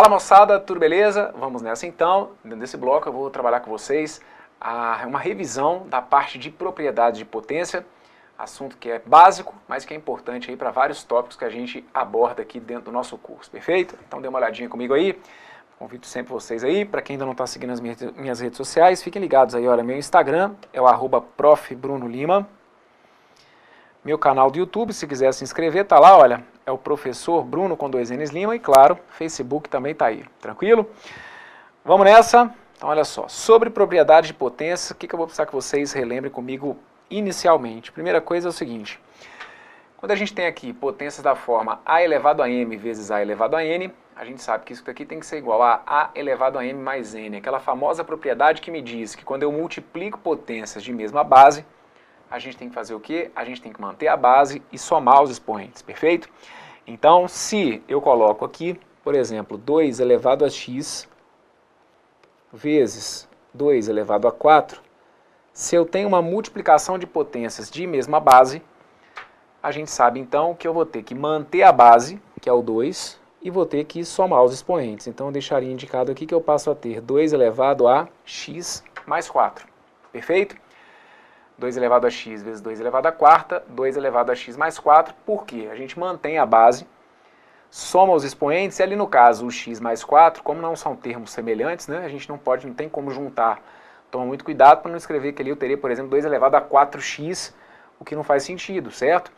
Fala moçada, tudo beleza? Vamos nessa então. Dentro desse bloco eu vou trabalhar com vocês uma revisão da parte de propriedade de potência, assunto que é básico, mas que é importante aí para vários tópicos que a gente aborda aqui dentro do nosso curso, perfeito? Então dê uma olhadinha comigo aí, convido sempre vocês aí, para quem ainda não está seguindo as minhas redes sociais, fiquem ligados aí, olha, meu Instagram é o @profbrunolima, meu canal do YouTube, se quiser se inscrever, tá lá, olha, é o professor Bruno com 2 N's Lima e claro, Facebook também tá aí, tranquilo? Vamos nessa? Então olha só, sobre propriedade de potência, o que eu vou precisar que vocês relembrem comigo inicialmente? Primeira coisa é o seguinte, quando a gente tem aqui potências da forma A elevado a M vezes A elevado a N, a gente sabe que isso aqui tem que ser igual a A elevado a M mais N, aquela famosa propriedade que me diz que quando eu multiplico potências de mesma base, a gente tem que fazer o quê? A gente tem que manter a base e somar os expoentes, perfeito? Então, se eu coloco aqui, por exemplo, 2 elevado a x vezes 2 elevado a 4, se eu tenho uma multiplicação de potências de mesma base, a gente sabe então que eu vou ter que manter a base, que é o 2, e vou ter que somar os expoentes. Então eu deixaria indicado aqui que eu passo a ter 2 elevado a x mais 4, perfeito? 2 elevado a x vezes 2 elevado a quarta, 2 elevado a x mais 4, por quê? A gente mantém a base, soma os expoentes, e ali no caso o x mais 4, como não são termos semelhantes, né, a gente não tem como juntar. Toma muito cuidado para não escrever que ali eu teria, por exemplo, 2 elevado a 4x, o que não faz sentido, certo?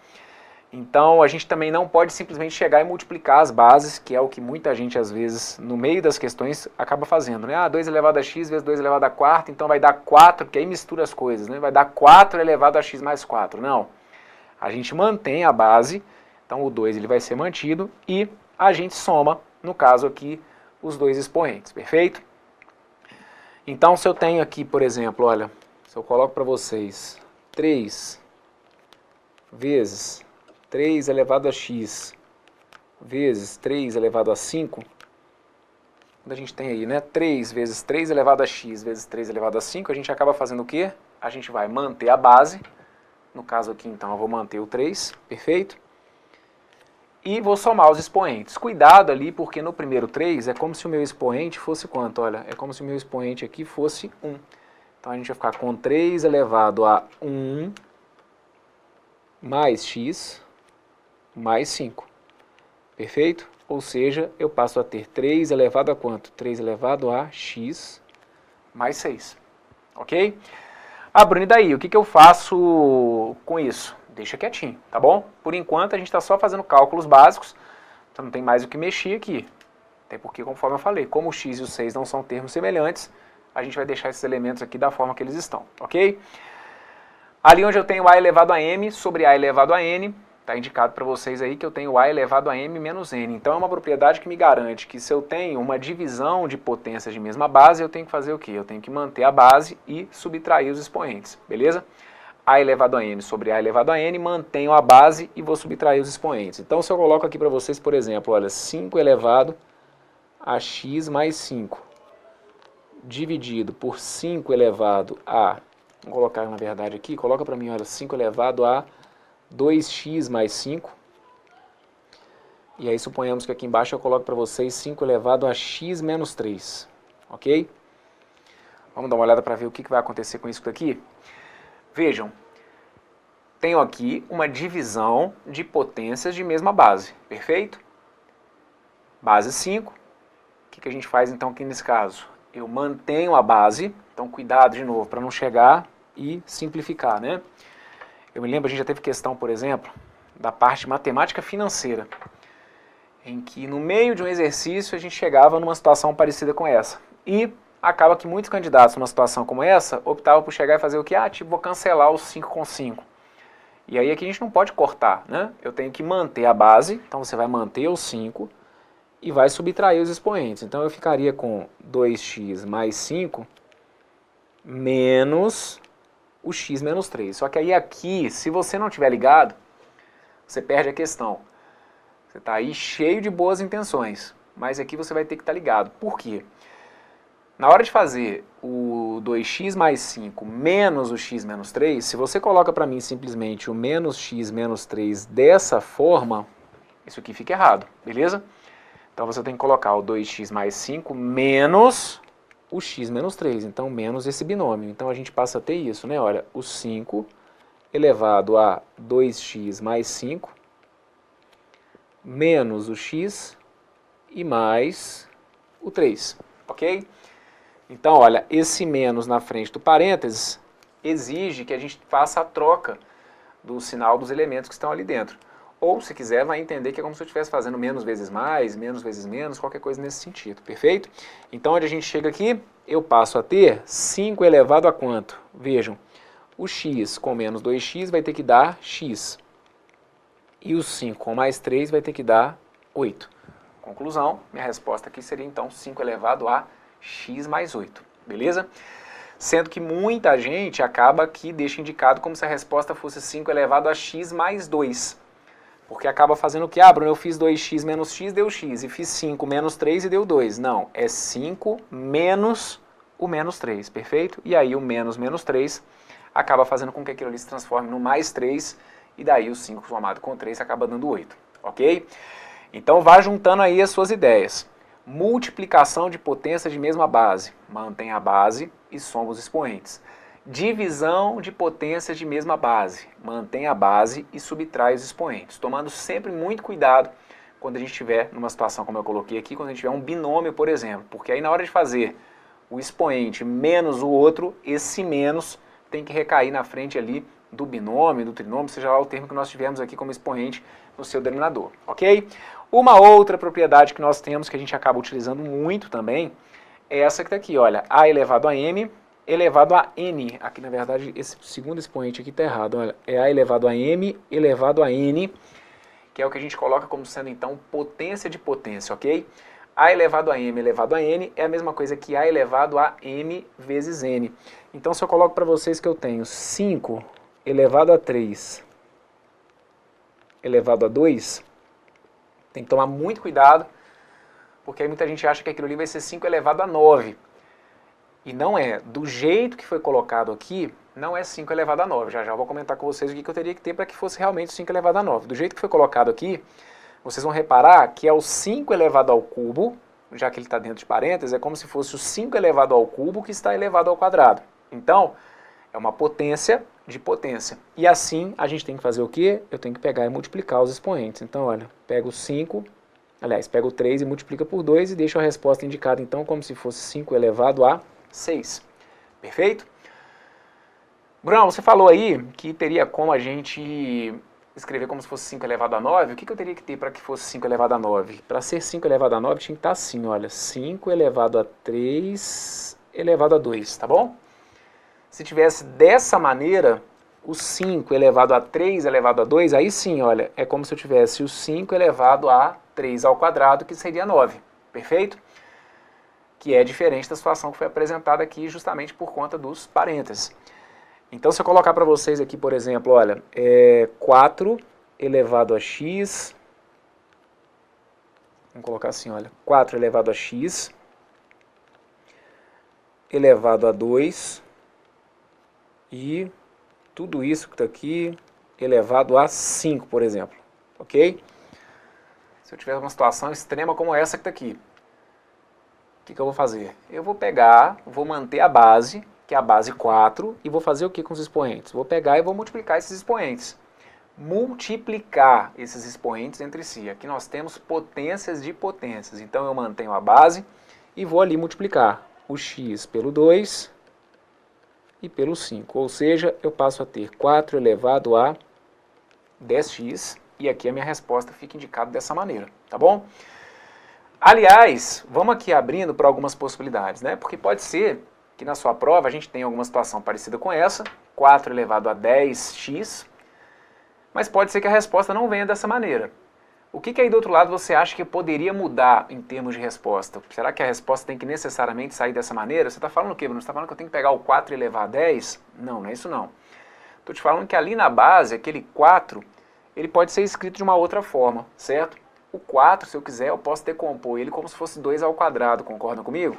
Então a gente também não pode simplesmente chegar e multiplicar as bases, que é o que muita gente às vezes no meio das questões acaba fazendo, né? 2 elevado a x vezes 2 elevado a quarta, então vai dar 4, porque aí mistura as coisas, né? Vai dar 4 elevado a x mais 4. Não, a gente mantém a base, então o 2 ele vai ser mantido e a gente soma, no caso aqui, os dois expoentes, perfeito? Então se eu tenho aqui, por exemplo, olha, se eu coloco para vocês 3 vezes 3 elevado a x vezes 3 elevado a 5, quando a gente tem aí, né, 3 vezes 3 elevado a x vezes 3 elevado a 5, a gente acaba fazendo o quê? A gente vai manter a base, no caso aqui então eu vou manter o 3, perfeito? E vou somar os expoentes. Cuidado ali, porque no primeiro 3 é como se o meu expoente fosse quanto? Olha, é como se o meu expoente aqui fosse 1. Então a gente vai ficar com 3 elevado a 1 mais x mais 5, perfeito? Ou seja, eu passo a ter 3 elevado a quanto? 3 elevado a x mais 6, ok? Ah, Bruno, e daí? O que eu faço com isso? Deixa quietinho, tá bom? Por enquanto a gente está só fazendo cálculos básicos, então não tem mais o que mexer aqui. Até porque, conforme eu falei, como o x e o 6 não são termos semelhantes, a gente vai deixar esses elementos aqui da forma que eles estão, ok? Ali onde eu tenho a elevado a m sobre a elevado a n, está indicado para vocês aí que eu tenho a elevado a m menos n. Então é uma propriedade que me garante que se eu tenho uma divisão de potências de mesma base, eu tenho que fazer o quê? Eu tenho que manter a base e subtrair os expoentes, beleza? A elevado a m sobre a elevado a n, mantenho a base e vou subtrair os expoentes. Então se eu coloco aqui para vocês, por exemplo, olha, 5 elevado a x mais 5, dividido por 5 elevado a, vou colocar na verdade aqui, coloca para mim, olha, 5 elevado a 2x mais 5, e aí suponhamos que aqui embaixo eu coloco para vocês 5 elevado a x menos 3, ok? Vamos dar uma olhada para ver o que vai acontecer com isso daqui? Vejam, tenho aqui uma divisão de potências de mesma base, perfeito? Base 5, o que a gente faz então aqui nesse caso? Eu mantenho a base, então cuidado de novo para não chegar e simplificar, né? Eu me lembro, a gente já teve questão, por exemplo, da parte matemática financeira, em que no meio de um exercício a gente chegava numa situação parecida com essa. E acaba que muitos candidatos numa situação como essa optavam por chegar e fazer o que? Ah, tipo, vou cancelar os 5 com 5. E aí aqui a gente não pode cortar, né? Eu tenho que manter a base, então você vai manter os 5 e vai subtrair os expoentes. Então eu ficaria com 2x mais 5 menos o x menos 3. Só que aí aqui, se você não tiver ligado, você perde a questão. Você está aí cheio de boas intenções, mas aqui você vai ter que estar ligado. Por quê? Na hora de fazer o 2x mais 5 menos o x menos 3, se você coloca para mim simplesmente o menos x menos 3 dessa forma, isso aqui fica errado, beleza? Então você tem que colocar o 2x mais 5 menos o x menos 3, então menos esse binômio. Então a gente passa a ter isso, né? Olha, o 5 elevado a 2x mais 5 menos o x e mais o 3, ok? Então, olha, esse menos na frente do parênteses exige que a gente faça a troca do sinal dos elementos que estão ali dentro. Ou, se quiser, vai entender que é como se eu estivesse fazendo menos vezes mais, menos vezes menos, qualquer coisa nesse sentido, perfeito? Então, onde a gente chega aqui, eu passo a ter 5 elevado a quanto? Vejam, o x com menos 2x vai ter que dar x. E o 5 com mais 3 vai ter que dar 8. Conclusão, minha resposta aqui seria então 5 elevado a x mais 8, beleza? Sendo que muita gente acaba aqui, deixa indicado como se a resposta fosse 5 elevado a x mais 2. Porque acaba fazendo o que? Ah, Bruno, eu fiz 2x menos x, deu x. E fiz 5 menos 3 e deu 2. Não, é 5 menos o menos 3, perfeito? E aí o menos menos 3 acaba fazendo com que aquilo ali se transforme no mais 3. E daí o 5 somado com 3 acaba dando 8, ok? Então vá juntando aí as suas ideias. Multiplicação de potências de mesma base. Mantém a base e soma os expoentes. Divisão de potências de mesma base. Mantém a base e subtrai os expoentes. Tomando sempre muito cuidado quando a gente estiver numa situação como eu coloquei aqui, quando a gente tiver um binômio, por exemplo. Porque aí na hora de fazer o expoente menos o outro, esse menos tem que recair na frente ali do binômio, do trinômio, seja lá o termo que nós tivemos aqui como expoente no seu denominador, ok? Uma outra propriedade que nós temos, que a gente acaba utilizando muito também, é essa que está aqui, olha, a elevado a m elevado a n. Aqui, na verdade, esse segundo expoente aqui está errado, olha, é a elevado a m elevado a n, que é o que a gente coloca como sendo, então, potência de potência, ok? A elevado a m elevado a n é a mesma coisa que a elevado a m vezes n. Então, se eu coloco para vocês que eu tenho 5 elevado a 3 elevado a 2, tem que tomar muito cuidado, porque aí muita gente acha que aquilo ali vai ser 5 elevado a 9. E não é. Do jeito que foi colocado aqui, não é 5 elevado a 9. Já vou comentar com vocês o que eu teria que ter para que fosse realmente 5 elevado a 9. Do jeito que foi colocado aqui, vocês vão reparar que é o 5 elevado ao cubo, já que ele está dentro de parênteses, é como se fosse o 5 elevado ao cubo que está elevado ao quadrado. Então, é uma potência de potência. E assim, a gente tem que fazer o quê? Eu tenho que pegar e multiplicar os expoentes. Então, olha, pego o 5, aliás, pego o 3 e multiplica por 2 e deixo a resposta indicada, então, como se fosse 5 elevado a 6. Perfeito? Bruno, você falou aí que teria como a gente escrever como se fosse 5 elevado a 9. O que eu teria que ter para que fosse 5 elevado a 9? Para ser 5 elevado a 9 tinha que estar assim, olha, 5 elevado a 3 elevado a 2, tá bom? Se tivesse dessa maneira, o 5 elevado a 3 elevado a 2, aí sim, olha, é como se eu tivesse o 5 elevado a 3 ao quadrado, que seria 9, perfeito? Que é diferente da situação que foi apresentada aqui justamente por conta dos parênteses. Então, se eu colocar para vocês aqui, por exemplo, olha, 4 elevado a x, vamos colocar assim, olha, 4 elevado a x elevado a 2 e tudo isso que está aqui elevado a 5, por exemplo, ok? Se eu tiver uma situação extrema como essa que está aqui, o que eu vou fazer? Eu vou pegar, vou manter a base, que é a base 4, e vou fazer o que com os expoentes? Vou pegar e vou multiplicar esses expoentes. Multiplicar esses expoentes entre si. Aqui nós temos potências de potências. Então eu mantenho a base e vou ali multiplicar o x pelo 2 e pelo 5. Ou seja, eu passo a ter 4 elevado a 10x, e aqui a minha resposta fica indicada dessa maneira, tá bom? Aliás, vamos aqui abrindo para algumas possibilidades, né? Porque pode ser que na sua prova a gente tenha alguma situação parecida com essa, 4 elevado a 10x, mas pode ser que a resposta não venha dessa maneira. O que aí do outro lado você acha que poderia mudar em termos de resposta? Será que a resposta tem que necessariamente sair dessa maneira? Você está falando o quê, Bruno? Você está falando que eu tenho que pegar o 4 e elevar a 10? Não, não é isso não. Estou te falando que ali na base, aquele 4, ele pode ser escrito de uma outra forma, certo? O 4, se eu quiser, eu posso decompor ele como se fosse 2 ao quadrado, concordam comigo?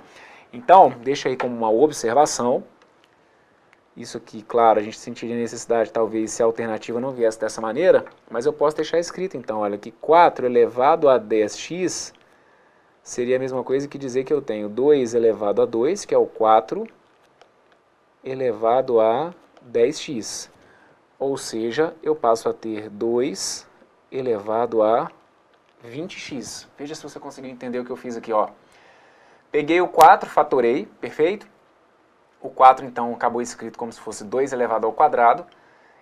Então, deixa aí como uma observação. Isso aqui, claro, a gente sentiria necessidade, talvez, se a alternativa não viesse dessa maneira, mas eu posso deixar escrito, então, olha, que 4 elevado a 10x seria a mesma coisa que dizer que eu tenho 2 elevado a 2, que é o 4, elevado a 10x. Ou seja, eu passo a ter 2 elevado a 20x. Veja se você conseguiu entender o que eu fiz aqui, ó. Peguei o 4, fatorei, perfeito? O 4, então, acabou escrito como se fosse 2 elevado ao quadrado.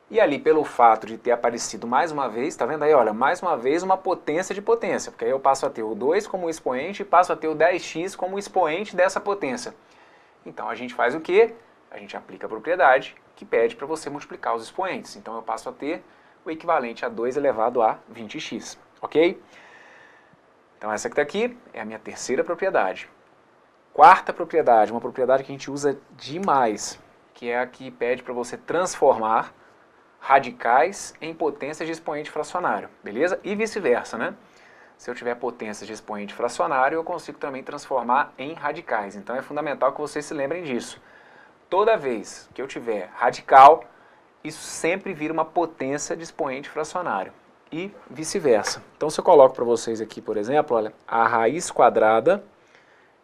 E ali, pelo fato de ter aparecido mais uma vez, tá vendo aí, olha, mais uma vez uma potência de potência, porque aí eu passo a ter o 2 como expoente e passo a ter o 10x como expoente dessa potência. Então, a gente faz o quê? A gente aplica a propriedade que pede para você multiplicar os expoentes. Então, eu passo a ter o equivalente a 2 elevado a 20x, ok? Então, essa aqui é a minha terceira propriedade. Quarta propriedade, uma propriedade que a gente usa demais, que é a que pede para você transformar radicais em potências de expoente fracionário, beleza? E vice-versa, né? Se eu tiver potências de expoente fracionário, eu consigo também transformar em radicais. Então é fundamental que vocês se lembrem disso. Toda vez que eu tiver radical, isso sempre vira uma potência de expoente fracionário. E vice-versa. Então se eu coloco para vocês aqui, por exemplo, olha, a raiz quadrada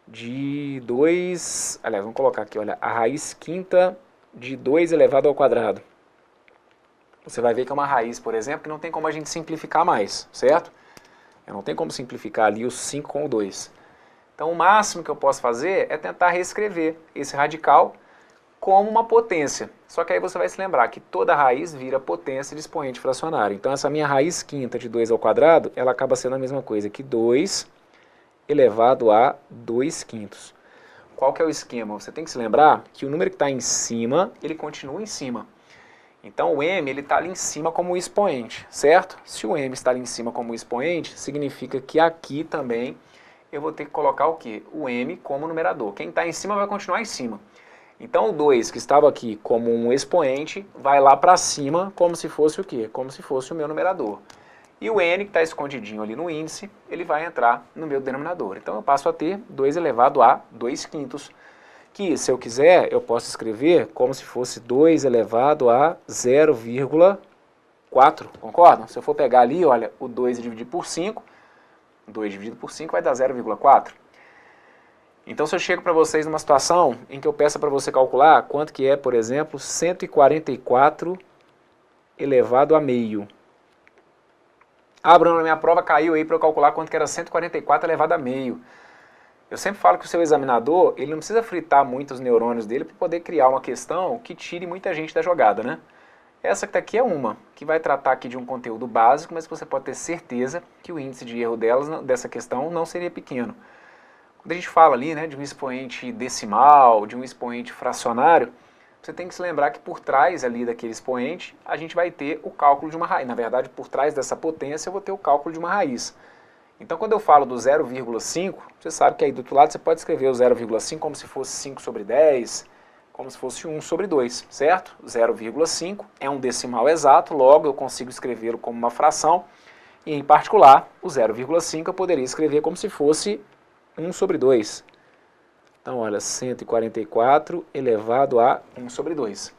de 2... Aliás, vamos colocar aqui, olha, a raiz quinta de 2 elevado ao quadrado. Você vai ver que é uma raiz, por exemplo, que não tem como a gente simplificar mais, certo? Eu não tenho como simplificar ali o 5 com o 2. Então, o máximo que eu posso fazer é tentar reescrever esse radical como uma potência. Só que aí você vai se lembrar que toda raiz vira potência de expoente fracionário. Então, essa minha raiz quinta de 2 ao quadrado, ela acaba sendo a mesma coisa que 2 elevado a 2 quintos. Qual que é o esquema? Você tem que se lembrar que o número que está em cima, ele continua em cima. Então o m está ali em cima como expoente, certo? Se o m está ali em cima como expoente, significa que aqui também eu vou ter que colocar o quê? O m como numerador. Quem está em cima vai continuar em cima. Então o 2, que estava aqui como um expoente, vai lá para cima como se fosse o quê? Como se fosse o meu numerador. E o n, que está escondidinho ali no índice, ele vai entrar no meu denominador. Então eu passo a ter 2 elevado a 2 quintos. Que, se eu quiser, eu posso escrever como se fosse 2 elevado a 0,4, concordam? Se eu for pegar ali, olha, o 2 e dividir por 5, 2 dividido por 5 vai dar 0,4. Então, se eu chego para vocês numa situação em que eu peço para você calcular quanto que é, por exemplo, 144 elevado a meio. Ah, Bruno, na minha prova caiu aí para eu calcular quanto que era 144 elevado a meio. Eu sempre falo que o seu examinador, ele não precisa fritar muito os neurônios dele para poder criar uma questão que tire muita gente da jogada, né? Essa que tá aqui é uma, que vai tratar aqui de um conteúdo básico, mas você pode ter certeza que o índice de erro dessa questão não seria pequeno. Quando a gente fala ali, né, de um expoente decimal, de um expoente fracionário, você tem que se lembrar que por trás ali daquele expoente, a gente vai ter o cálculo de uma raiz. Na verdade, por trás dessa potência, eu vou ter o cálculo de uma raiz. Então, quando eu falo do 0,5, você sabe que aí do outro lado você pode escrever o 0,5 como se fosse 5 sobre 10, como se fosse 1 sobre 2, certo? 0,5 é um decimal exato, logo eu consigo escrevê-lo como uma fração, e em particular, o 0,5 eu poderia escrever como se fosse 1 sobre 2. Então, olha, 144 elevado a 1 sobre 2.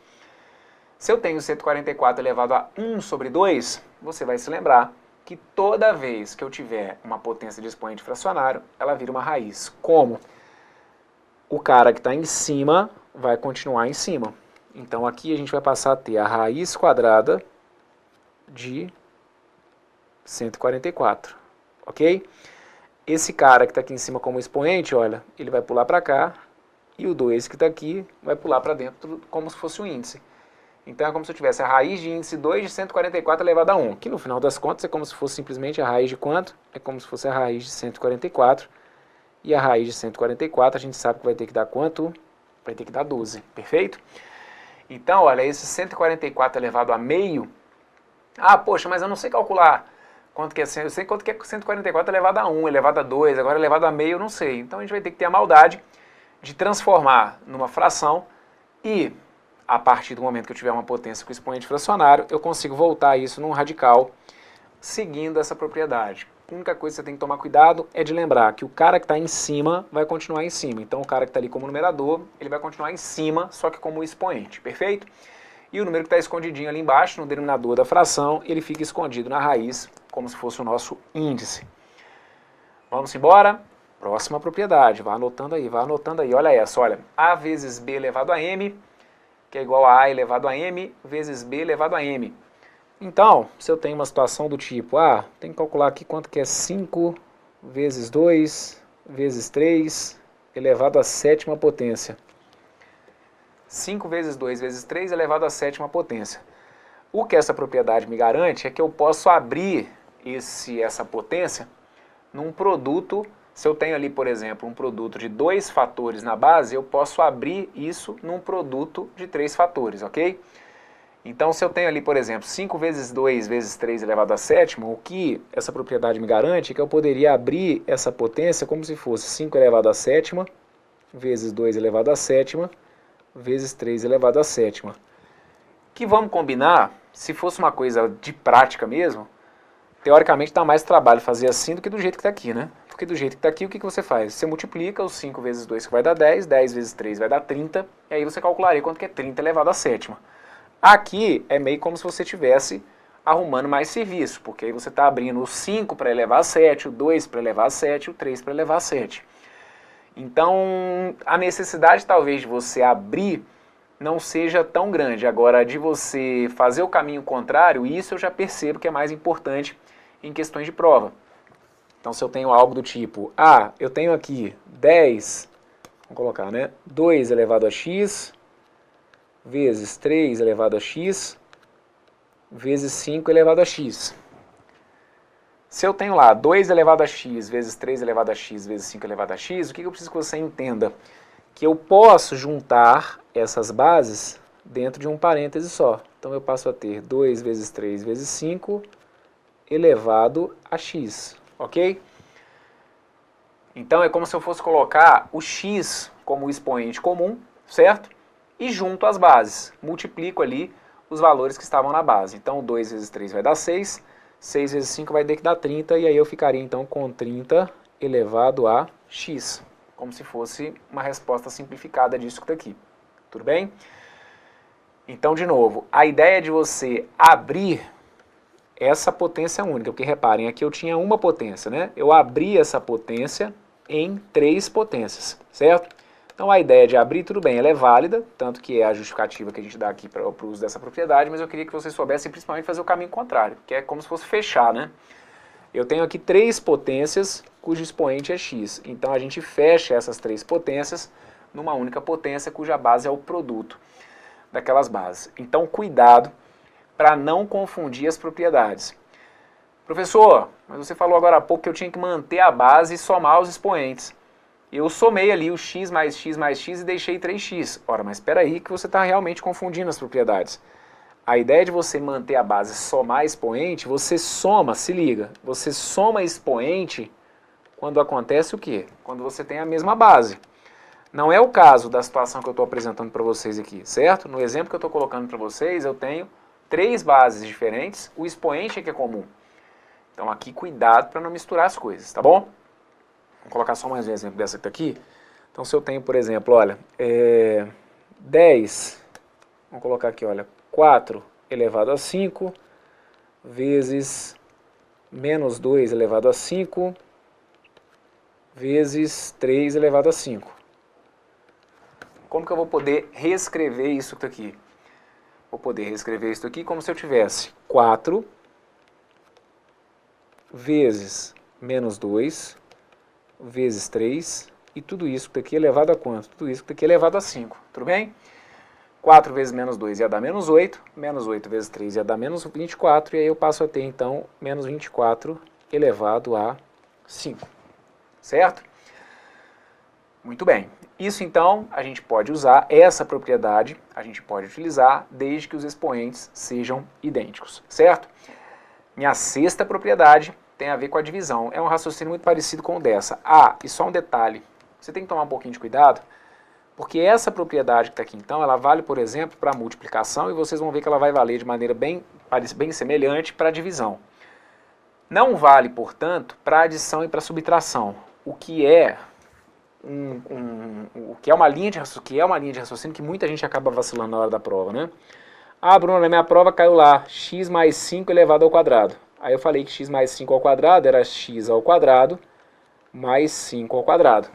Se eu tenho 144 elevado a 1 sobre 2, você vai se lembrar que toda vez que eu tiver uma potência de expoente fracionário, ela vira uma raiz. Como? O cara que está em cima vai continuar em cima. Então aqui a gente vai passar a ter a raiz quadrada de 144, ok? Esse cara que está aqui em cima como expoente, olha, ele vai pular para cá, e o 2 que está aqui vai pular para dentro como se fosse um índice. Então é como se eu tivesse a raiz de índice 2 de 144 elevado a 1, que no final das contas é como se fosse simplesmente a raiz de quanto? É como se fosse a raiz de 144, e a raiz de 144 a gente sabe que vai ter que dar quanto? Vai ter que dar 12, perfeito? Então, olha, esse 144 elevado a meio, ah, poxa, mas eu não sei calcular quanto que é, eu sei quanto que é 144 elevado a 1, elevado a 2, agora elevado a meio eu não sei. Então a gente vai ter que ter a maldade de transformar numa fração e a partir do momento que eu tiver uma potência com expoente fracionário, eu consigo voltar isso num radical seguindo essa propriedade. A única coisa que você tem que tomar cuidado é de lembrar que o cara que está em cima vai continuar em cima. Então o cara que está ali como numerador, ele vai continuar em cima, só que como expoente, perfeito? E o número que está escondidinho ali embaixo, no denominador da fração, ele fica escondido na raiz, como se fosse o nosso índice. Vamos embora? Próxima propriedade, vai anotando aí, olha essa, olha, A vezes B elevado a M, que é igual a elevado a M, vezes B elevado a M. Então, se eu tenho uma situação do tipo, tem que calcular aqui quanto que é 5 vezes 2 vezes 3 elevado à sétima potência. 5 vezes 2 vezes 3 elevado à sétima potência. O que essa propriedade me garante é que eu posso abrir essa potência num produto. Se eu tenho ali, por exemplo, um produto de 2 fatores na base, eu posso abrir isso num produto de 3 fatores, ok? Então, se eu tenho ali, por exemplo, 5 vezes 2 vezes 3 elevado à sétima, o que essa propriedade me garante é que eu poderia abrir essa potência como se fosse 5 elevado à sétima, vezes 2 elevado à sétima, vezes 3 elevado à sétima. Que vamos combinar, se fosse uma coisa de prática mesmo, teoricamente dá mais trabalho fazer assim do que do jeito que está aqui, né? Porque do jeito que está aqui, o que você faz? Você multiplica os 5 vezes 2 que vai dar 10, 10 vezes 3 vai dar 30, e aí você calcularia quanto que é 30 elevado à sétima. Aqui é meio como se você estivesse arrumando mais serviço, porque aí você está abrindo o 5 para elevar a 7, o 2 para elevar a 7, o 3 para elevar a 7. Então, a necessidade talvez de você abrir não seja tão grande. Agora, de você fazer o caminho contrário, isso eu já percebo que é mais importante em questões de prova. Então, se eu tenho algo do tipo, eu tenho aqui 10, vamos colocar, né? 2 elevado a x, vezes 3 elevado a x, vezes 5 elevado a x. Se eu tenho lá 2 elevado a x, vezes 3 elevado a x, vezes 5 elevado a x, o que eu preciso que você entenda? Que eu posso juntar essas bases dentro de um parêntese só. Então, eu passo a ter 2 vezes 3 vezes 5 elevado a x, ok? Então, é como se eu fosse colocar o x como expoente comum, certo? E junto as bases, multiplico ali os valores que estavam na base. Então, 2 vezes 3 vai dar 6, 6 vezes 5 vai ter que dar 30, e aí eu ficaria então com 30 elevado a x, como se fosse uma resposta simplificada disso daqui. Tudo bem? Então, de novo, a ideia de você abrir essa potência única, porque reparem, aqui eu tinha uma potência, né? Eu abri essa potência em 3 potências, certo? Então a ideia de abrir, tudo bem, ela é válida, tanto que é a justificativa que a gente dá aqui para o uso dessa propriedade, mas eu queria que vocês soubessem principalmente fazer o caminho contrário, que é como se fosse fechar, né? Eu tenho aqui 3 potências cujo expoente é x, então a gente fecha essas 3 potências numa única potência cuja base é o produto daquelas bases. Então cuidado para não confundir as propriedades. Professor, mas você falou agora há pouco que eu tinha que manter a base e somar os expoentes. Eu somei ali o x mais x mais x e deixei 3x. Ora, mas espera aí que você está realmente confundindo as propriedades. A ideia de você manter a base e somar expoente, você soma, se liga, você soma expoente quando acontece o quê? Quando você tem a mesma base. Não é o caso da situação que eu estou apresentando para vocês aqui, certo? No exemplo que eu estou colocando para vocês, eu tenho 3 bases diferentes, o expoente é que é comum. Então aqui cuidado para não misturar as coisas, tá bom? Vou colocar só mais um exemplo dessa aqui. Então se eu tenho, por exemplo, olha, 10, vamos colocar aqui, olha, 4 elevado a 5, vezes menos 2 elevado a 5, vezes 3 elevado a 5. Como que eu vou poder reescrever isso aqui? Vou poder reescrever isso aqui como se eu tivesse 4 vezes menos 2 vezes 3 e tudo isso aqui elevado a quanto? Tudo isso aqui elevado a 5, tudo bem? 4 vezes menos 2 ia dar menos 8 vezes 3 ia dar menos 24, e aí eu passo a ter então menos 24 elevado a 5, certo? Muito bem. Isso então, a gente pode usar essa propriedade, a gente pode utilizar desde que os expoentes sejam idênticos, certo? Minha sexta propriedade tem a ver com a divisão. É um raciocínio muito parecido com o dessa. E só um detalhe, você tem que tomar um pouquinho de cuidado, porque essa propriedade que está aqui então, ela vale, por exemplo, para multiplicação, e vocês vão ver que ela vai valer de maneira bem semelhante para a divisão. Não vale, portanto, para adição e para subtração, o que é uma linha de raciocínio que muita gente acaba vacilando na hora da prova, né? Bruno, na minha prova caiu lá, x mais 5 elevado ao quadrado. Aí eu falei que x mais 5 ao quadrado era x ao quadrado mais 5 ao quadrado.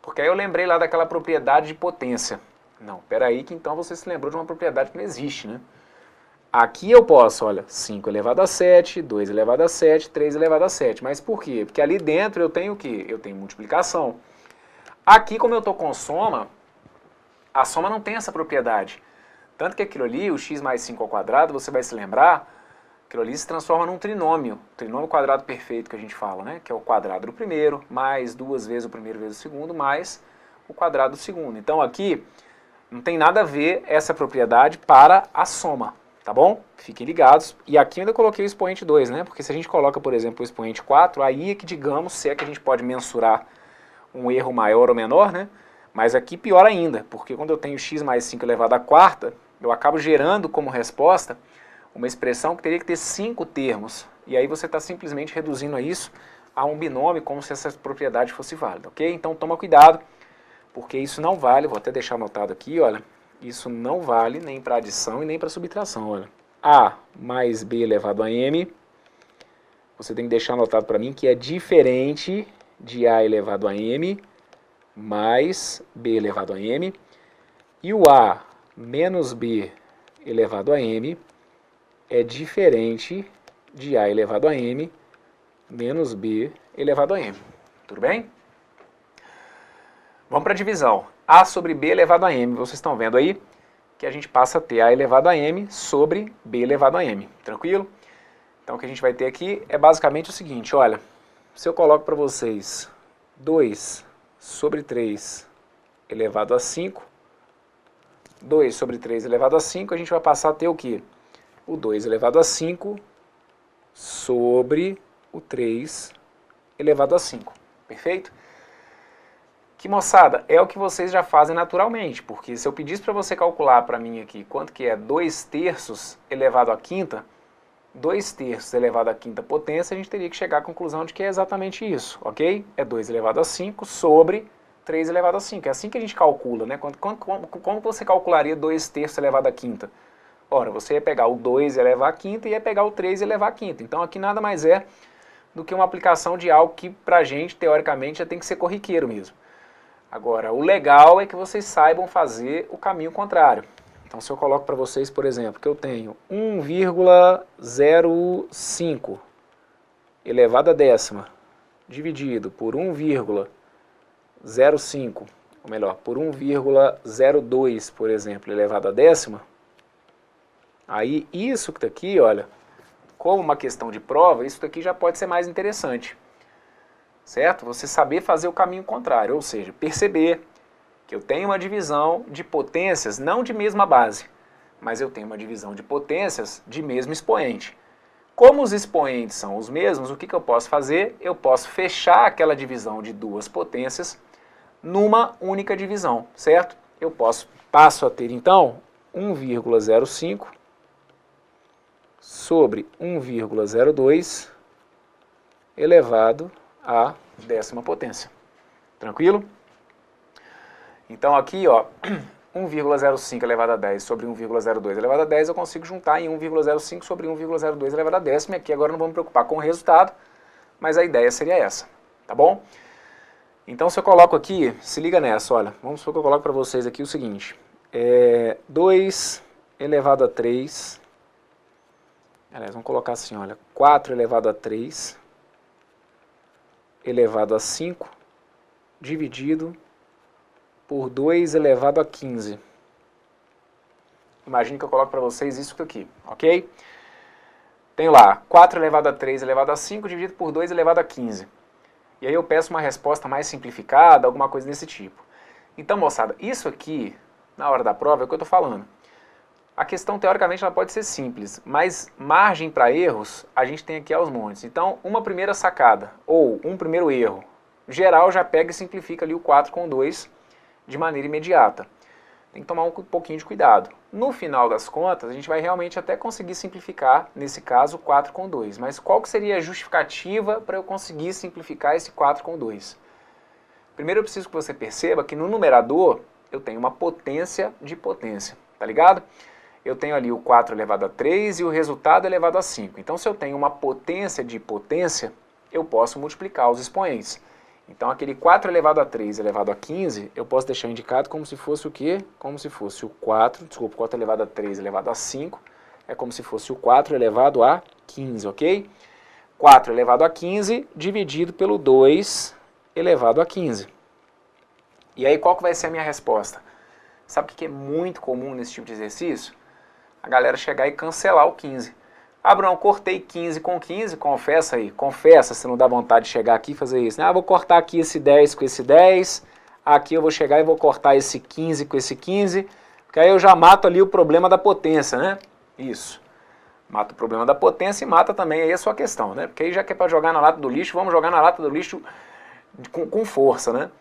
Porque aí eu lembrei lá daquela propriedade de potência. Não, peraí que então você se lembrou de uma propriedade que não existe, né? Aqui eu posso, olha, 5 elevado a 7, 2 elevado a 7, 3 elevado a 7. Mas por quê? Porque ali dentro eu tenho o quê? Eu tenho multiplicação. Aqui, como eu estou com soma, a soma não tem essa propriedade. Tanto que aquilo ali, o x mais 5 ao quadrado, você vai se lembrar, aquilo ali se transforma num trinômio quadrado perfeito que a gente fala, né? Que é o quadrado do primeiro, mais 2 vezes o primeiro vezes o segundo, mais o quadrado do segundo. Então aqui não tem nada a ver essa propriedade para a soma. Tá bom? Fiquem ligados. E aqui eu ainda coloquei o expoente 2, né? Porque se a gente coloca, por exemplo, o expoente 4, aí é que, digamos, se é que a gente pode mensurar um erro maior ou menor, né? Mas aqui pior ainda, porque quando eu tenho x mais 5 elevado à quarta, eu acabo gerando como resposta uma expressão que teria que ter 5 termos. E aí você está simplesmente reduzindo a isso a um binômio, como se essa propriedade fosse válida, ok? Então toma cuidado, porque isso não vale, vou até deixar anotado aqui, olha. Isso não vale nem para adição e nem para subtração, olha. A mais B elevado a M, você tem que deixar anotado para mim que é diferente de A elevado a M mais B elevado a M. E o A menos B elevado a M é diferente de A elevado a M menos B elevado a M. Tudo bem? Vamos para a divisão. A sobre B elevado a M. Vocês estão vendo aí que a gente passa a ter A elevado a M sobre B elevado a M. Tranquilo? Então o que a gente vai ter aqui é basicamente o seguinte, olha. Se eu coloco para vocês 2 sobre 3 elevado a 5, 2 sobre 3 elevado a 5, a gente vai passar a ter o quê? O 2 elevado a 5 sobre o 3 elevado a 5. Perfeito? Que, moçada, é o que vocês já fazem naturalmente, porque se eu pedisse para você calcular para mim aqui quanto que é 2 terços elevado à quinta, 2 terços elevado à quinta potência, a gente teria que chegar à conclusão de que é exatamente isso, ok? É 2 elevado a 5 sobre 3 elevado a 5. É assim que a gente calcula, né? Como você calcularia 2 terços elevado à quinta? Ora, você ia pegar o 2 e elevar à quinta e ia pegar o 3 e elevar à quinta. Então aqui nada mais é do que uma aplicação de algo que pra gente, teoricamente, já tem que ser corriqueiro mesmo. Agora, o legal é que vocês saibam fazer o caminho contrário. Então, se eu coloco para vocês, por exemplo, que eu tenho 1,05 elevado a décima dividido por 1,05, ou melhor, por 1,02, por exemplo, elevado a décima, aí isso que está aqui, olha, como uma questão de prova, isso daqui já pode ser mais interessante. Certo? Você saber fazer o caminho contrário, ou seja, perceber que eu tenho uma divisão de potências, não de mesma base, mas eu tenho uma divisão de potências de mesmo expoente. Como os expoentes são os mesmos, o que eu posso fazer? Eu posso fechar aquela divisão de duas potências numa única divisão, certo? Eu passo a ter então 1,05 sobre 1,02 elevado a décima potência. Tranquilo? Então aqui, ó, 1,05 elevado a 10 sobre 1,02 elevado a 10, eu consigo juntar em 1,05 sobre 1,02 elevado a décima. E aqui agora não vamos me preocupar com o resultado, mas a ideia seria essa, tá bom? Então se eu coloco aqui, se liga nessa, olha, vamos supor que eu coloco para vocês aqui o seguinte, 2 elevado a 3, aliás, vamos colocar assim, olha, 4 elevado a 3 elevado a 5 dividido por 2 elevado a 15. Imagine que eu coloco para vocês isso aqui, ok? Tenho lá 4 elevado a 3 elevado a 5 dividido por 2 elevado a 15. E aí eu peço uma resposta mais simplificada, alguma coisa desse tipo. Então, moçada, isso aqui, na hora da prova, é o que eu estou falando. A questão, teoricamente, ela pode ser simples, mas margem para erros a gente tem aqui aos montes. Então, uma primeira sacada, ou um primeiro erro, geral já pega e simplifica ali o 4 com 2 de maneira imediata. Tem que tomar um pouquinho de cuidado. No final das contas, a gente vai realmente até conseguir simplificar, nesse caso, 4 com 2. Mas qual que seria a justificativa para eu conseguir simplificar esse 4 com 2? Primeiro eu preciso que você perceba que no numerador eu tenho uma potência de potência, tá ligado? Eu tenho ali o 4 elevado a 3 e o resultado elevado a 5. Então, se eu tenho uma potência de potência, eu posso multiplicar os expoentes. Então aquele 4 elevado a 3 elevado a 15, eu posso deixar indicado como se fosse o quê? Como se fosse o 4 elevado a 3 elevado a 5, é como se fosse o 4 elevado a 15, ok? 4 elevado a 15 dividido pelo 2 elevado a 15. E aí qual que vai ser a minha resposta? Sabe o que é muito comum nesse tipo de exercício? A galera chegar e cancelar o 15. Ah, Bruno, cortei 15 com 15, confessa aí, confessa se não dá vontade de chegar aqui e fazer isso. Ah, vou cortar aqui esse 10 com esse 10, aqui eu vou chegar e vou cortar esse 15 com esse 15, porque aí eu já mato ali o problema da potência, né? Isso. Mata o problema da potência e mata também aí a sua questão, né? Porque aí já que é para jogar na lata do lixo, vamos jogar na lata do lixo com força, né?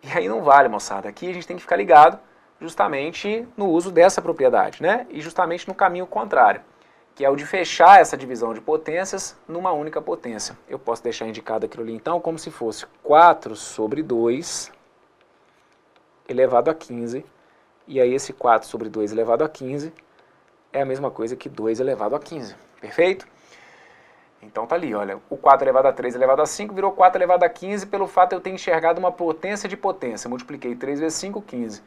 E aí não vale, moçada. Aqui a gente tem que ficar ligado justamente no uso dessa propriedade, né? E justamente no caminho contrário, que é o de fechar essa divisão de potências numa única potência. Eu posso deixar indicado aquilo ali, então, como se fosse 4 sobre 2 elevado a 15, e aí esse 4 sobre 2 elevado a 15 é a mesma coisa que 2 elevado a 15, perfeito? Então tá ali, olha, o 4 elevado a 3 elevado a 5 virou 4 elevado a 15 pelo fato de eu ter enxergado uma potência de potência. Multipliquei 3 vezes 5, 15.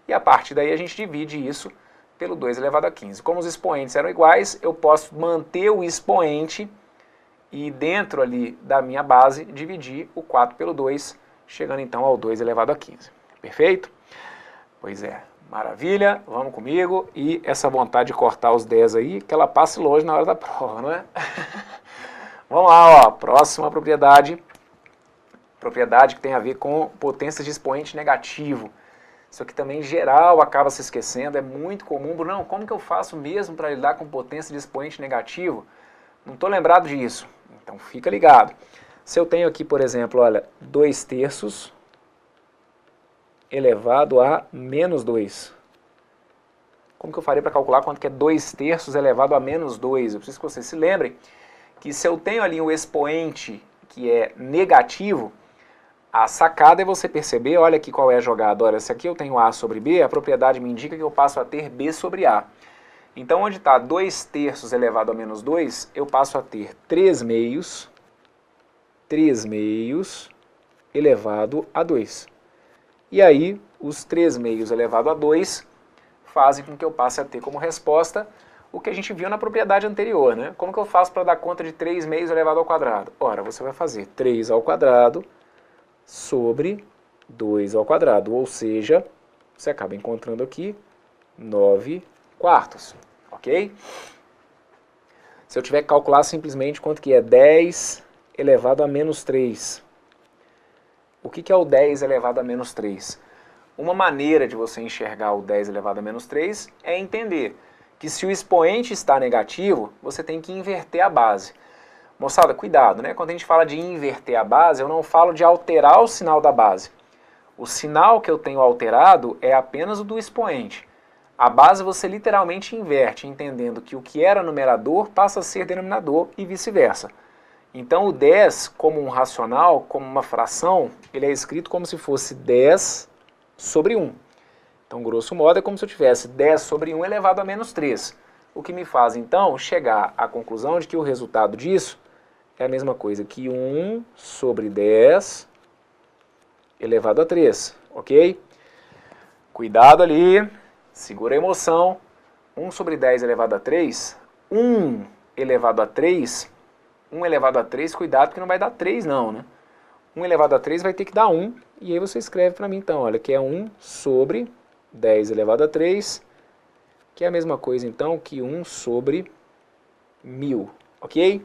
E a partir daí a gente divide isso pelo 2 elevado a 15. Como os expoentes eram iguais, eu posso manter o expoente e dentro ali da minha base dividir o 4 pelo 2, chegando então ao 2 elevado a 15. Perfeito? Pois é, maravilha, vamos comigo. E essa vontade de cortar os 10 aí, que ela passe longe na hora da prova, não é? Vamos lá, ó, próxima propriedade. Propriedade que tem a ver com potência de expoente negativo. Isso aqui também, em geral, acaba se esquecendo, é muito comum. Não, como que eu faço mesmo para lidar com potência de expoente negativo? Não estou lembrado disso. Então, fica ligado. Se eu tenho aqui, por exemplo, olha, 2 terços elevado a menos 2. Como que eu farei para calcular quanto que é 2 terços elevado a menos 2? Eu preciso que vocês se lembrem que se eu tenho ali um expoente que é negativo, a sacada é você perceber, olha aqui qual é a jogada. Olha, se aqui eu tenho A sobre B, a propriedade me indica que eu passo a ter B sobre A. Então, onde está 2 terços elevado a menos 2, eu passo a ter 3 meios elevado a 2. E aí, os 3 meios elevado a 2 fazem com que eu passe a ter como resposta o que a gente viu na propriedade anterior, né? Como que eu faço para dar conta de 3 meios elevado ao quadrado? Ora, você vai fazer 3 ao quadrado sobre 2 ao quadrado, ou seja, você acaba encontrando aqui 9 quartos, ok? Se eu tiver que calcular simplesmente quanto que é 10 elevado a menos 3, o que é o 10 elevado a menos 3? Uma maneira de você enxergar o 10 elevado a menos 3 é entender que se o expoente está negativo, você tem que inverter a base. Moçada, cuidado, né? Quando a gente fala de inverter a base, eu não falo de alterar o sinal da base. O sinal que eu tenho alterado é apenas o do expoente. A base você literalmente inverte, entendendo que o que era numerador passa a ser denominador e vice-versa. Então o 10, como um racional, como uma fração, ele é escrito como se fosse 10 sobre 1. Então, grosso modo, é como se eu tivesse 10 sobre 1 elevado a menos 3. O que me faz, então, chegar à conclusão de que o resultado disso é a mesma coisa que 1 sobre 10 elevado a 3, ok? Cuidado ali, segura a emoção. 1 sobre 10 elevado a 3, 1 elevado a 3, 1 elevado a 3, cuidado que não vai dar 3 não, né? 1 elevado a 3 vai ter que dar 1, e aí você escreve para mim então, olha, que é 1 sobre 10 elevado a 3, que é a mesma coisa então que 1 sobre 1000, ok?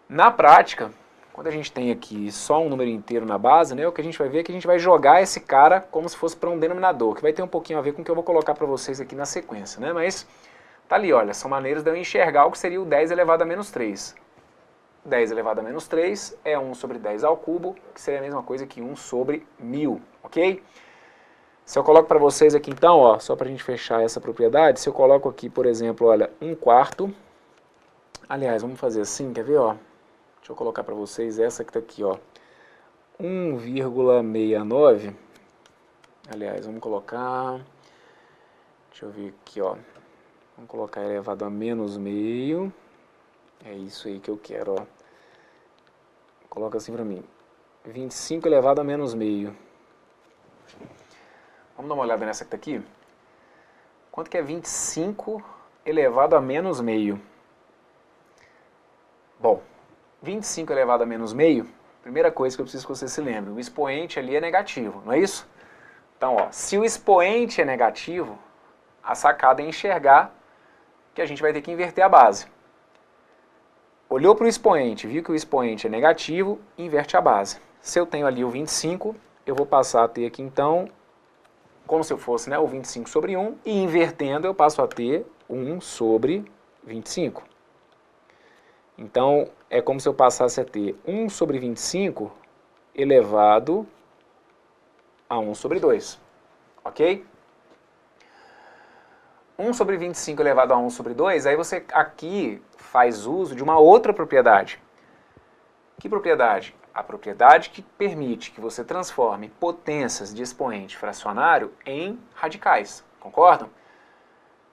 Na prática, quando a gente tem aqui só um número inteiro na base, né, o que a gente vai ver é que a gente vai jogar esse cara como se fosse para um denominador, que vai ter um pouquinho a ver com o que eu vou colocar para vocês aqui na sequência, né? Mas tá ali, olha, são maneiras de eu enxergar o que seria o 10 elevado a menos 3. 10 elevado a menos 3 é 1 sobre 10 ao cubo, que seria a mesma coisa que 1 sobre 1000, ok? Se eu coloco para vocês aqui então, ó, só para a gente fechar essa propriedade, se eu coloco aqui, por exemplo, olha, 1/4, aliás, vamos fazer assim, quer ver, ó? Deixa eu colocar para vocês essa que está aqui, ó, 1,69, aliás, vamos colocar, deixa eu ver aqui, ó, vamos colocar elevado a menos meio, é isso aí que eu quero, ó, coloca assim para mim, 25 elevado a menos meio. Vamos dar uma olhada nessa que tá aqui? Quanto que é 25 elevado a menos meio? Bom, 25 elevado a menos meio, primeira coisa que eu preciso que você se lembre, o expoente ali é negativo, não é isso? Então, ó, se o expoente é negativo, a sacada é enxergar que a gente vai ter que inverter a base. Olhou para o expoente, viu que o expoente é negativo, inverte a base. Se eu tenho ali o 25, eu vou passar a ter aqui então, como se eu fosse, né, o 25 sobre 1, e invertendo eu passo a ter 1 sobre 25. Então, é como se eu passasse a ter 1 sobre 25 elevado a 1 sobre 2, ok? 1 sobre 25 elevado a 1 sobre 2, aí você aqui faz uso de uma outra propriedade. Que propriedade? A propriedade que permite que você transforme potências de expoente fracionário em radicais, concordam?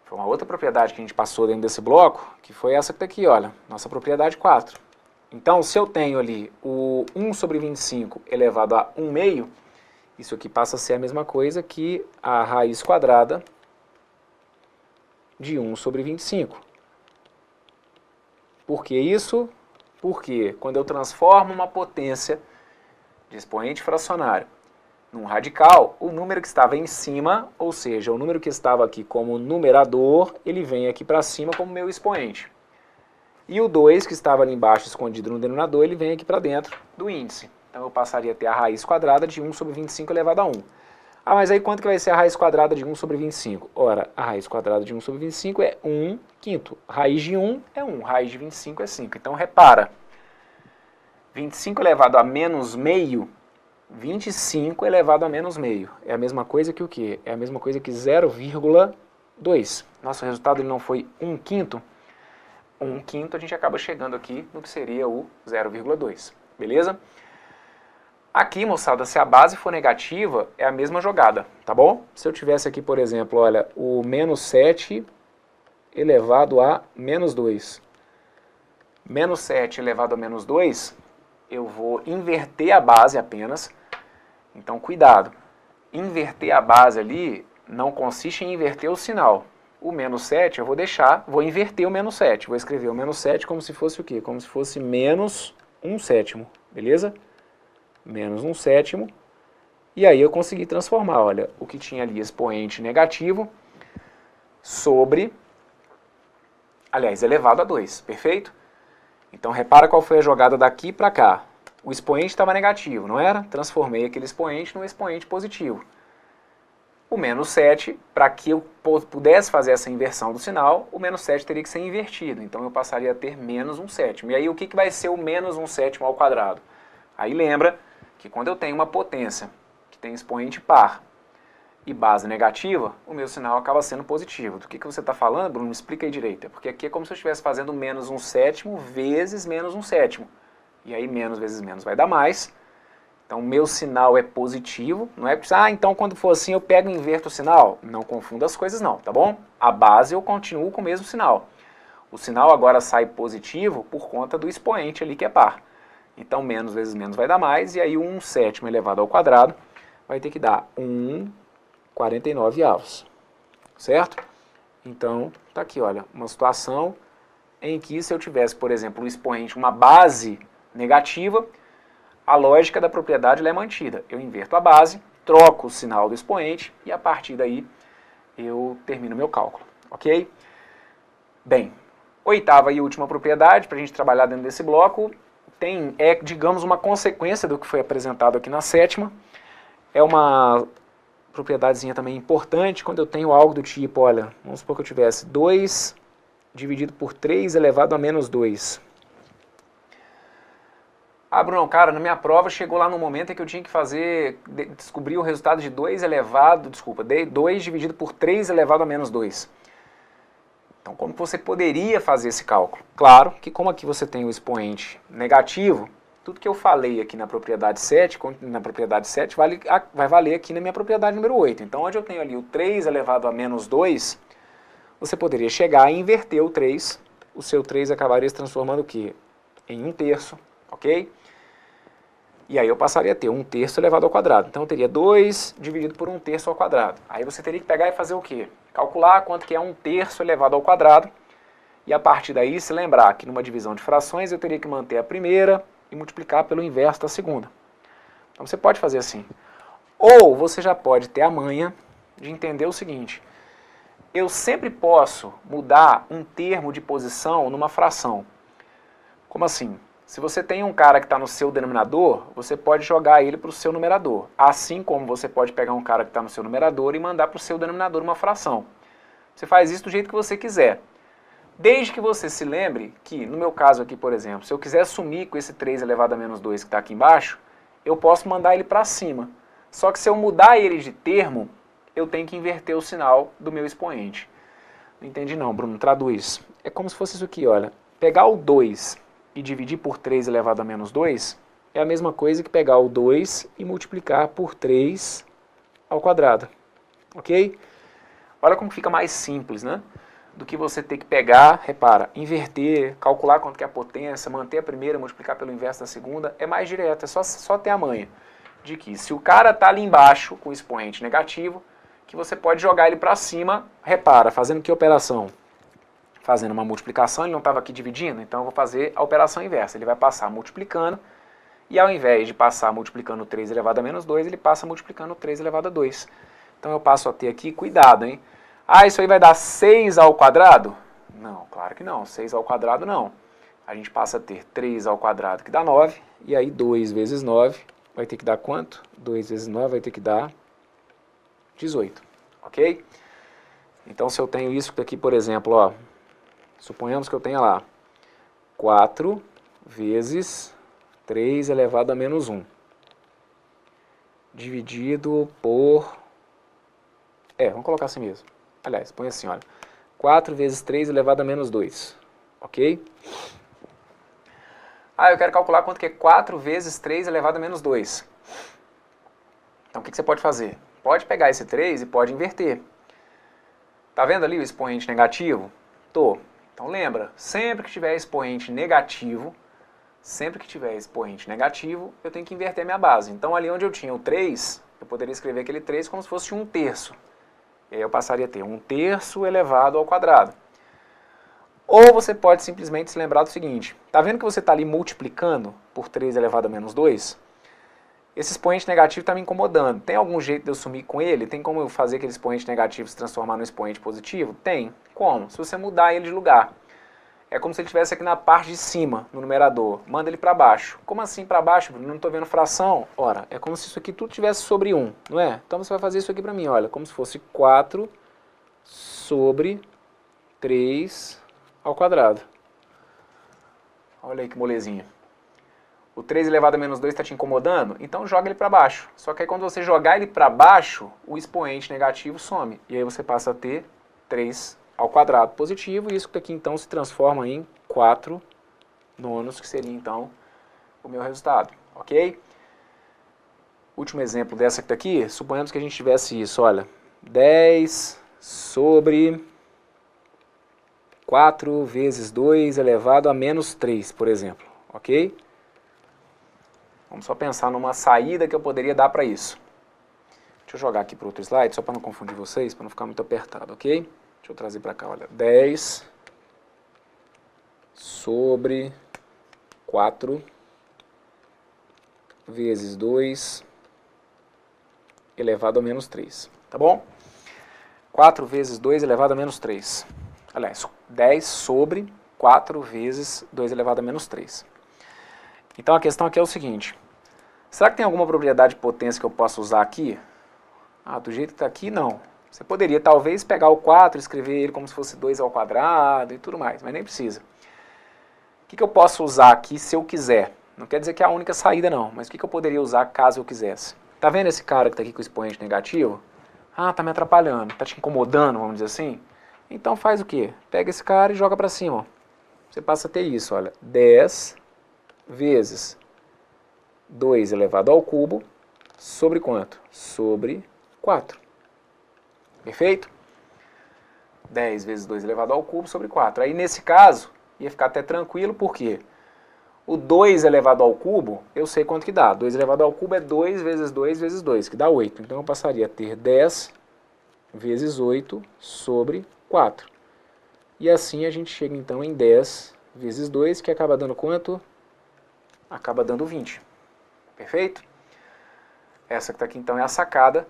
Foi uma outra propriedade que a gente passou dentro desse bloco, que foi essa que está aqui, olha, nossa propriedade 4. Então, se eu tenho ali o 1 sobre 25 elevado a 1 meio, isso aqui passa a ser a mesma coisa que a raiz quadrada de 1 sobre 25. Por que isso? Porque quando eu transformo uma potência de expoente fracionário num radical, o número que estava em cima, ou seja, o número que estava aqui como numerador, ele vem aqui para cima como meu expoente. E o 2, que estava ali embaixo escondido no denominador, ele vem aqui para dentro do índice. Então eu passaria a ter a raiz quadrada de 1 sobre 25 elevado a 1. Ah, mas aí quanto que vai ser a raiz quadrada de 1 sobre 25? Ora, a raiz quadrada de 1 sobre 25 é 1 quinto. Raiz de 1 é 1, raiz de 25 é 5. Então repara, 25 elevado a menos meio, 25 elevado a menos meio. É a mesma coisa que o quê? É a mesma coisa que 0,2. Nosso resultado ele não foi 1 quinto. 1 quinto a gente acaba chegando aqui no que seria o 0,2. Beleza? Aqui, moçada, se a base for negativa, é a mesma jogada, tá bom? Se eu tivesse aqui, por exemplo, olha, o menos 7 elevado a menos 2. Menos 7 elevado a menos 2, eu vou inverter a base apenas. Então, cuidado. Inverter a base ali não consiste em inverter o sinal. O menos 7 eu vou deixar, vou inverter o menos 7. Vou escrever o menos 7 como se fosse o quê? Como se fosse menos 1 sétimo, beleza? Menos 1 sétimo. E aí eu consegui transformar, olha, o que tinha ali expoente negativo sobre, aliás, elevado a 2, perfeito? Então repara qual foi a jogada daqui para cá. O expoente estava negativo, não era? Transformei aquele expoente num expoente positivo. O menos 7, para que eu pudesse fazer essa inversão do sinal, o menos 7 teria que ser invertido. Então eu passaria a ter menos 1 sétimo. E aí o que vai ser o menos 1 sétimo ao quadrado? Aí lembra que quando eu tenho uma potência que tem expoente par e base negativa, o meu sinal acaba sendo positivo. Do que você está falando, Bruno? Me explica aí direito. Porque aqui é como se eu estivesse fazendo menos 1 sétimo vezes menos 1 sétimo. E aí menos vezes menos vai dar mais. Então, o meu sinal é positivo, não é porque, então quando for assim eu pego e inverto o sinal. Não confunda as coisas não, tá bom? A base eu continuo com o mesmo sinal. O sinal agora sai positivo por conta do expoente ali que é par. Então, menos vezes menos vai dar mais, e aí 1 sétimo elevado ao quadrado vai ter que dar 1,49 avos, certo? Então, tá aqui, olha, uma situação em que se eu tivesse, por exemplo, um expoente, uma base negativa, a lógica da propriedade ela é mantida. Eu inverto a base, troco o sinal do expoente e a partir daí eu termino meu cálculo, ok? Bem, oitava e última propriedade para a gente trabalhar dentro desse bloco digamos, uma consequência do que foi apresentado aqui na sétima. É uma propriedadezinha também importante quando eu tenho algo do tipo, olha, vamos supor que eu tivesse 2 dividido por 3 elevado a menos 2. Ah, Bruno, cara, na minha prova chegou lá no momento em que eu tinha que descobrir o resultado de 2 dividido por 3 elevado a menos 2. Então, como você poderia fazer esse cálculo? Claro que como aqui você tem o expoente negativo, tudo que eu falei aqui na propriedade 7, vai valer aqui na minha propriedade número 8. Então, onde eu tenho ali o 3 elevado a menos 2, você poderia chegar e inverter o 3. O seu 3 acabaria se transformando o quê? Em 1/3, ok? E aí eu passaria a ter 1/3 elevado ao quadrado. Então eu teria 2 dividido por 1/3 ao quadrado. Aí você teria que pegar e fazer o quê? Calcular quanto que é 1/3 elevado ao quadrado. E a partir daí se lembrar que numa divisão de frações eu teria que manter a primeira e multiplicar pelo inverso da segunda. Então você pode fazer assim. Ou você já pode ter a manha de entender o seguinte. Eu sempre posso mudar um termo de posição numa fração. Como assim? Se você tem um cara que está no seu denominador, você pode jogar ele para o seu numerador. Assim como você pode pegar um cara que está no seu numerador e mandar para o seu denominador uma fração. Você faz isso do jeito que você quiser. Desde que você se lembre que, no meu caso aqui, por exemplo, se eu quiser sumir com esse 3 elevado a menos 2 que está aqui embaixo, eu posso mandar ele para cima. Só que se eu mudar ele de termo, eu tenho que inverter o sinal do meu expoente. Não entendi não, Bruno, traduz. É como se fosse isso aqui, olha. Pegar o 2 e dividir por 3 elevado a menos 2 é a mesma coisa que pegar o 2 e multiplicar por 3 ao quadrado. Ok? Olha como fica mais simples, né? Do que você ter que pegar, repara, inverter, calcular quanto que é a potência, manter a primeira, multiplicar pelo inverso da segunda. É mais direto, é só ter a manha de que se o cara está ali embaixo com o expoente negativo, que você pode jogar ele para cima, repara, fazendo que operação? Fazendo uma multiplicação, ele não estava aqui dividindo, então eu vou fazer a operação inversa. Ele vai passar multiplicando, e ao invés de passar multiplicando 3 elevado a menos 2, ele passa multiplicando 3 elevado a 2. Então eu passo a ter aqui, cuidado, hein? Ah, isso aí vai dar 6 ao quadrado? Não, claro que não, 6 ao quadrado não. A gente passa a ter 3 ao quadrado, que dá 9, e aí 2 vezes 9 vai ter que dar quanto? 2 vezes 9 vai ter que dar 18, ok? Então se eu tenho isso aqui, por exemplo, ó, suponhamos que eu tenha lá 4 vezes 3 elevado a menos 1, dividido por... vamos colocar assim mesmo. Aliás, põe assim, olha. 4 vezes 3 elevado a menos 2, ok? Ah, eu quero calcular quanto que é 4 vezes 3 elevado a menos 2. Então o que você pode fazer? Pode pegar esse 3 e pode inverter. Tá vendo ali o expoente negativo? Tô. Então lembra, sempre que tiver expoente negativo, eu tenho que inverter minha base. Então ali onde eu tinha o 3, eu poderia escrever aquele 3 como se fosse 1/3. E aí eu passaria a ter 1/3 elevado ao quadrado. Ou você pode simplesmente se lembrar do seguinte. Tá vendo que você está ali multiplicando por 3 elevado a menos 2? Esse expoente negativo está me incomodando. Tem algum jeito de eu sumir com ele? Tem como eu fazer aquele expoente negativo se transformar no expoente positivo? Tem. Como? Se você mudar ele de lugar. É como se ele estivesse aqui na parte de cima, no numerador. Manda ele para baixo. Como assim para baixo? Não estou vendo fração. Ora, é como se isso aqui tudo tivesse sobre 1, não é? Então você vai fazer isso aqui para mim, olha. Como se fosse 4 sobre 3 ao quadrado. Olha aí que molezinha. O 3 elevado a menos 2 está te incomodando? Então joga ele para baixo. Só que aí quando você jogar ele para baixo, o expoente negativo some. E aí você passa a ter 3 ao quadrado positivo, e isso aqui então se transforma em 4 nonos, que seria então o meu resultado, ok? Último exemplo dessa aqui, suponhamos que a gente tivesse isso, olha, 10 sobre 4 vezes 2 elevado a menos 3, por exemplo, ok? Vamos só pensar numa saída que eu poderia dar para isso. Deixa eu jogar aqui para outro slide, só para não confundir vocês, para não ficar muito apertado, ok? Deixa eu trazer para cá, olha, 10 sobre 4 vezes 2 elevado a menos 3, tá bom? 4 vezes 2 elevado a menos 3. Aliás, 10 sobre 4 vezes 2 elevado a menos 3. Então a questão aqui é o seguinte, será que tem alguma propriedade de potência que eu possa usar aqui? Ah, do jeito que está aqui, não. Você poderia talvez pegar o 4 e escrever ele como se fosse 2 ao quadrado e tudo mais, mas nem precisa. O que eu posso usar aqui se eu quiser? Não quer dizer que é a única saída não, mas o que eu poderia usar caso eu quisesse? Tá vendo esse cara que está aqui com o expoente negativo? Ah, tá me atrapalhando, tá te incomodando, vamos dizer assim? Então faz o quê? Pega esse cara e joga para cima. Ó. Você passa a ter isso, olha, 10 vezes 2 elevado ao cubo sobre quanto? Sobre 4. Perfeito? 10 vezes 2 elevado ao cubo sobre 4. Aí, nesse caso, ia ficar até tranquilo, por quê? O 2 elevado ao cubo, eu sei quanto que dá. 2 elevado ao cubo é 2 vezes 2 vezes 2, que dá 8. Então eu passaria a ter 10 vezes 8 sobre 4. E assim a gente chega então em 10 vezes 2, que acaba dando quanto? Acaba dando 20. Perfeito? Essa que está aqui então é a sacada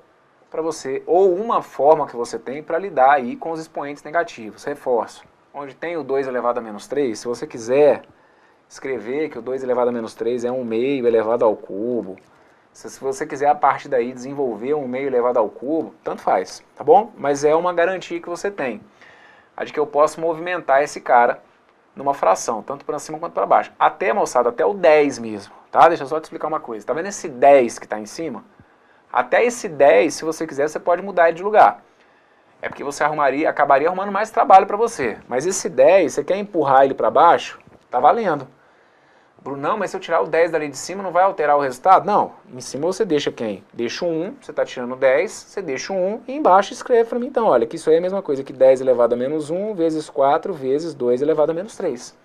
para você, ou uma forma que você tem para lidar aí com os expoentes negativos. Reforço. Onde tem o 2 elevado a menos 3, se você quiser escrever que o 2 elevado a menos 3 é 1 meio elevado ao cubo, se você quiser a partir daí desenvolver 1 meio elevado ao cubo, tanto faz, tá bom? Mas é uma garantia que você tem, a de que eu posso movimentar esse cara numa fração, tanto para cima quanto para baixo. Até, moçada, até o 10 mesmo, tá? Deixa eu só te explicar uma coisa. Tá vendo esse 10 que está em cima? Até esse 10, se você quiser, você pode mudar ele de lugar. É porque você acabaria arrumando mais trabalho para você. Mas esse 10, você quer empurrar ele para baixo? Tá valendo. Bruno, não, mas se eu tirar o 10 dali de cima, não vai alterar o resultado? Não. Em cima você deixa quem? Deixa o 1, você está tirando o 10, você deixa o 1 e embaixo escreve para mim então, olha, que isso aí é a mesma coisa que 10 elevado a menos 1 vezes 4 vezes 2 elevado a menos 3.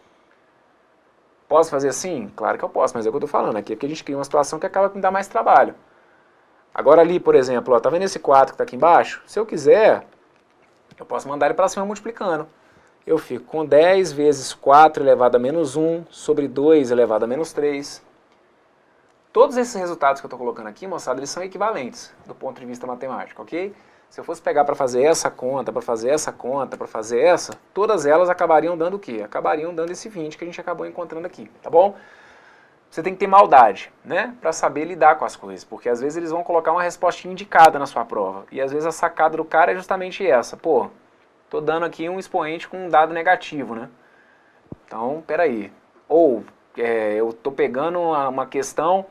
Posso fazer assim? Claro que eu posso, mas é o que eu estou falando aqui, é porque a gente cria uma situação que acaba me dar mais trabalho. Agora ali, por exemplo, ó, tá vendo esse 4 que está aqui embaixo? Se eu quiser, eu posso mandar ele para cima multiplicando. Eu fico com 10 vezes 4 elevado a menos 1 sobre 2 elevado a menos 3. Todos esses resultados que eu estou colocando aqui, moçada, eles são equivalentes do ponto de vista matemático, ok? Se eu fosse pegar para fazer essa conta, para fazer essa conta, para fazer essa, todas elas acabariam dando o quê? Acabariam dando esse 20 que a gente acabou encontrando aqui, tá bom? Você tem que ter maldade, né? Para saber lidar com as coisas, porque às vezes eles vão colocar uma respostinha indicada na sua prova. E às vezes a sacada do cara é justamente essa. Pô, tô dando aqui um expoente com um dado negativo, né? Então, peraí. Ou eu tô pegando uma questão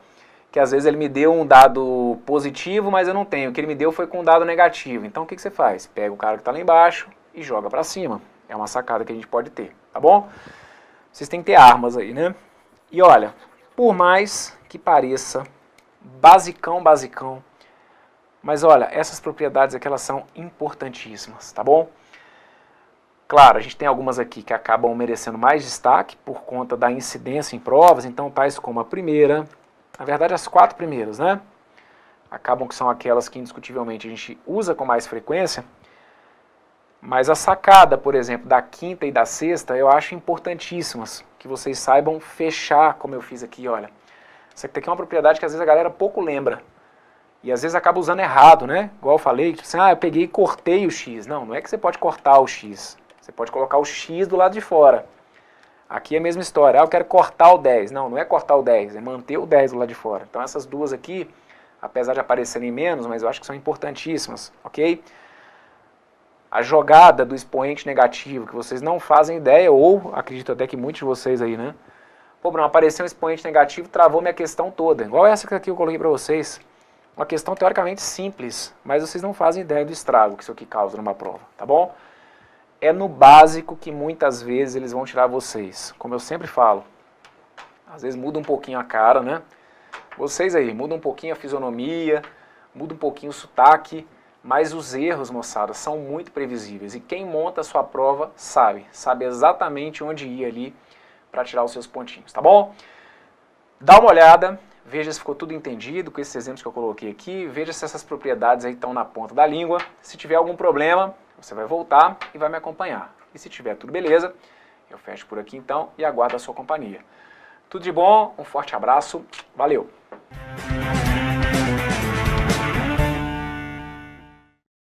que às vezes ele me deu um dado positivo, mas eu não tenho. O que ele me deu foi com um dado negativo. Então o que você faz? Pega o cara que está lá embaixo e joga para cima. É uma sacada que a gente pode ter, tá bom? Vocês têm que ter armas aí, né? E olha, por mais que pareça basicão, mas olha, essas propriedades aqui elas são importantíssimas, tá bom? Claro, a gente tem algumas aqui que acabam merecendo mais destaque por conta da incidência em provas, então tais como a primeira, na verdade as 4 primeiras, né? Acabam que são aquelas que indiscutivelmente a gente usa com mais frequência, mas a sacada, por exemplo, da quinta e da sexta, eu acho importantíssimas, que vocês saibam fechar, como eu fiz aqui, olha. Essa aqui é uma propriedade que às vezes a galera pouco lembra. E às vezes acaba usando errado, né? Igual eu falei, tipo assim, eu peguei e cortei o x. Não, não é que você pode cortar o x. Você pode colocar o x do lado de fora. Aqui é a mesma história. Eu quero cortar o 10. Não, não é cortar o 10, é manter o 10 do lado de fora. Então essas duas aqui, apesar de aparecerem menos, mas eu acho que são importantíssimas, ok? A jogada do expoente negativo, que vocês não fazem ideia, ou acredito até que muitos de vocês aí, né? Pô, Bruno, apareceu um expoente negativo, travou minha questão toda. Igual essa que aqui eu coloquei para vocês. Uma questão teoricamente simples, mas vocês não fazem ideia do estrago que isso aqui causa numa prova, tá bom? É no básico que muitas vezes eles vão tirar vocês. Como eu sempre falo, às vezes muda um pouquinho a cara, né? Vocês aí, muda um pouquinho a fisionomia, muda um pouquinho o sotaque, mas os erros, moçada, são muito previsíveis. E quem monta a sua prova sabe exatamente onde ir ali para tirar os seus pontinhos, tá bom? Dá uma olhada, veja se ficou tudo entendido com esses exemplos que eu coloquei aqui, veja se essas propriedades aí estão na ponta da língua. Se tiver algum problema, você vai voltar e vai me acompanhar. E se tiver tudo beleza, eu fecho por aqui então e aguardo a sua companhia. Tudo de bom, um forte abraço, valeu!